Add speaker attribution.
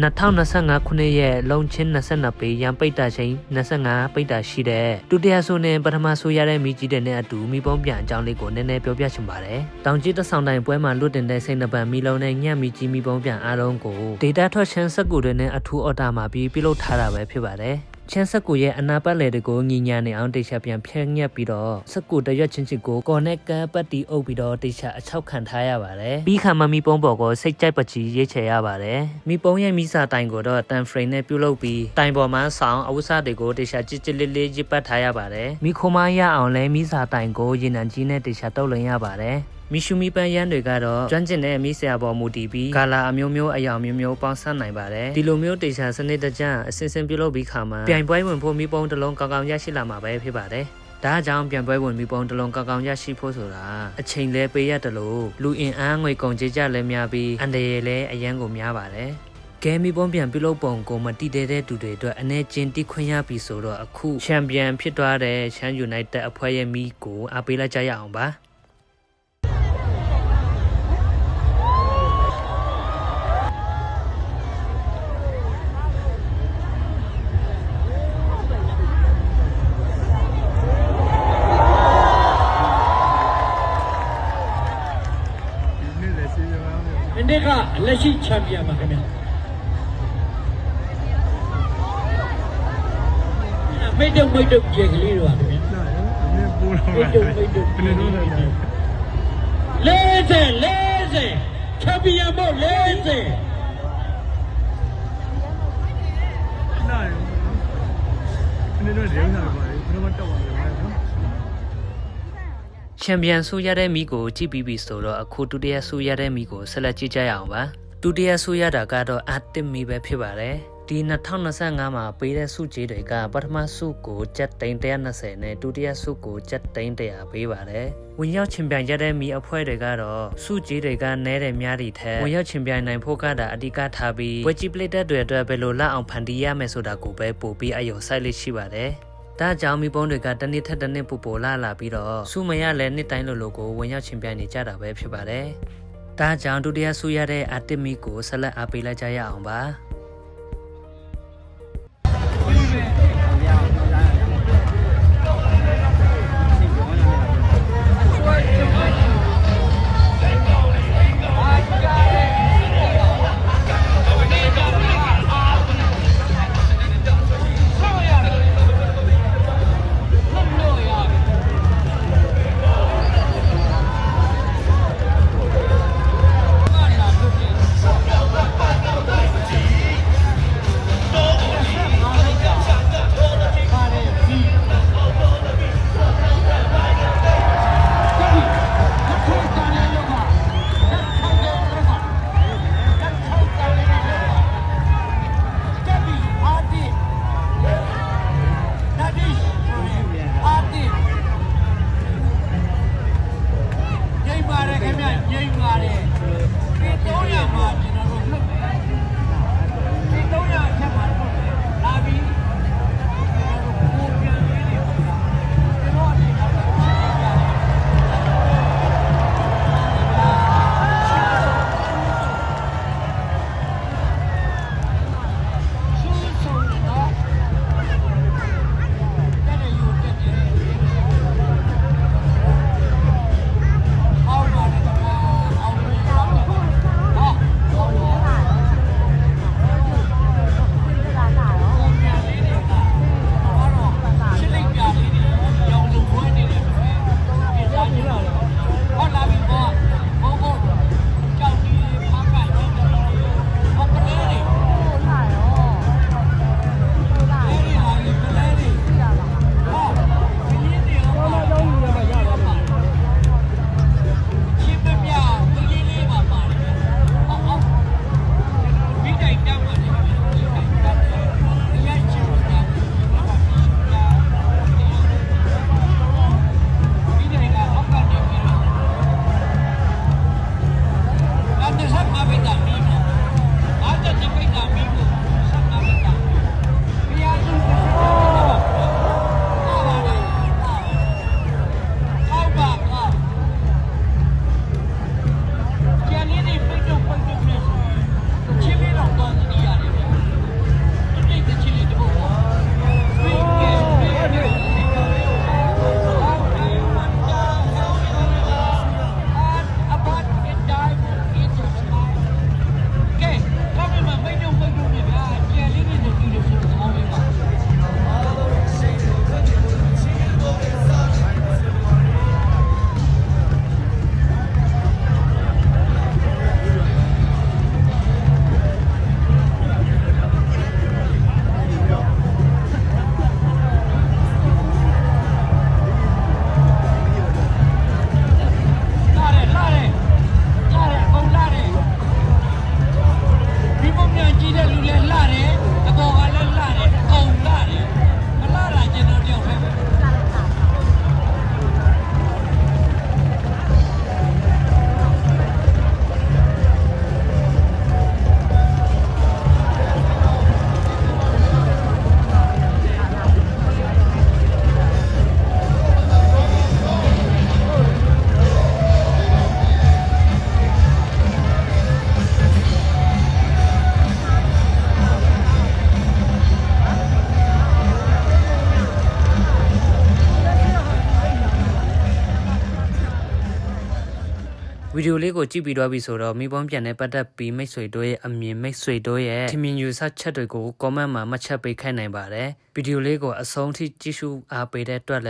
Speaker 1: 2025 ခုနှစ်ရဲ့လုံချင်း22ပေရန်ပိတ်တာချင်း25ပိတ်တာရှိတဲ့ဒုတိယဆိုနဲ့ပထမဆိုရတဲ့မိကြီးတဲ့နဲ့အတူမိပုံးပြန်အကြောင်းလေးကိုနည်းနည်းပြောပြချင်ပါတယ်။တောင်ကြီးတဆောင်တိုင်ပွဲမှာလွတ်တင်တဲ့စိတ်နှပံမီလုံးနဲ့ညံ့မိကြီးမိပုံးပြန်အားလုံးကို data ထွက်ချမ်းစက်ကူတွေနဲ့အထူးအော်ဒါမှာပြီးပြုလုပ်ထားတာပဲဖြစ်ပါတယ်။ချမ်းစက်ကူရဲ့အနာပတ်လေတွေကိုညီညာနေအောင်တိတ်ချပြန်ဖြန့်ညက်ပြီးတော့စက်ကူတရွက်ချင်းချင်းကို connect ပတ်တီအုပ်ပြီးတော့တိတ်ချအချောက်ခံထားရပါတယ်ပြီးခါမှမိပုံးပေါ်ကိုစိတ်ကြိုက်ပကြီးရေးချယ်ရပါတယ်မိပုံးရဲ့မိစာတိုင်ကိုတော့တန်ဖရိန်နဲ့ပြုလုပ်ပြီးတိုင်ပေါ်မှာဆောင်းအဝတ်စားတွေကိုတိတ်ချကြစ်ကြစ်လေးလေးရစ်ပတ်ထားရပါတယ်မိခိုမရအောင်လဲမိစာတိုင်ကိုရေနံကြီးနဲ့တိတ်ချတုပ်လင်ရပါတယ်မီရှူမီပန်းရန်တွေကတော့ကျွမ်းကျင်တဲ့မိဆရာပေါ်မူတည်ပြီးကာလာအမျိုးမျိုးအယောင်မျိုးမျိုးပေါင်းစပ်နိုင်ပါတယ်ဒီလိုမျိုးတေချာစနစ်တကျအစင်စင်ပြုလုပ်ပြီးခါမှာပြိုင်ပွဲဝင်ဖို့မိပုံးတစ်လုံးကောင်းကောင်းရရှိလာမှာပဲဖြစ်ပါတယ်ဒါကြောင့်ပြန်ပွဲဝင်မိပုံးတစ်လုံးကောင်းကောင်းရရှိဖို့ဆိုတာအချိန်လဲပေးရတယ်လို့လူအင်အားငွေကုန်ကြေးကြလဲများပြီးအန်တရယ်လဲအရန်ကိုများပါတယ်ကဲမီပုံးပြန်ပြုလုပ်ပုံကိုမတိတဲ့သူတွေအတွက်အနေချင်းတိခွင့်ရပြီဆိုတော့အခုချန်ပီယံဖြစ်သွားတဲ့ချမ်းယူနိုက်တက်အဖွဲ့ရဲ့မိကိုအားပေးလိုက်ကြရအောင်ပါ
Speaker 2: ဒီကလက်ရှိချန်ပီယံပါခင်ဗျာမိတ်တုတ်ကျေကလေးတော့ပါခင်ဗျာမိတ်တုတ်40ချန်ပီယံမို့40
Speaker 1: ချန်ပီယံဆိုရတဲ့မိကိုကြည့်ပြီးပြီဆိုတော့အခုဒုတိယဆိုရတဲ့မိကိုဆက်လက်ကြည့်ကြရအောင်ပါဒုတိယဆိုရတာကတော့အာတစ်မီပဲဖြစ်ပါတယ်ဒီ2025မှာပေးတဲ့စုကြီးတွေကပထမစုကိုကျပ်သိန်း120နဲ့ဒုတိယစုကိုကျပ်သိန်း100ပေးပါတယ်ဝင်ရောက်ချန်ပီယံရတဲ့မိအဖွဲ့တွေကတော့စုကြီးတွေကနဲတယ်များတွေထက်ဝင်ရောက်ချန်ပီယံနိုင်ဖို့ကတာအဓိကထားပြီးဝက်ကြီးပလက်တက်တွေအတွက်ဘယ်လိုလက်အောင်ဖန်တီးရမယ်ဆိုတာကိုပဲပို့ပြီးအယုံဆိုင်လေးရှိပါတယ်ဒါကြောင့်မိပုံးတွေကတနည်းထက်တနည်းပူပေါ်လာပြီးတော့စုမရလဲနှစ်တိုင်းလိုကိုဝင်ရောက်ချန်ပီယံနေကြတာပဲဖြစ်ပါတယ်။ဒါကြောင့်ဒုတိယဆုရတဲ့အာတစ်မီကိုဆက်လက်အားပေးလိုက်ကြရအောင်ပါ။ ဗီဒီယိုလေးကိုကြည့်ပြီးတော့ပြီဆိုတော့မိဘပြန်တဲ့ပတ်သက်ပြီးမိတ်ဆွေတို့ရဲ့အမြင်မိတ်ဆွေတို့ရဲ့ထင်မြင်ယူဆချက်တွေကို comment မှာမှတ်ချက်ပေးခိုင်းနိုင်ပါတယ်ဗီဒီယိုလေးကိုအဆုံးထိကြည့်ရှုအားပေးတဲ့အတွက်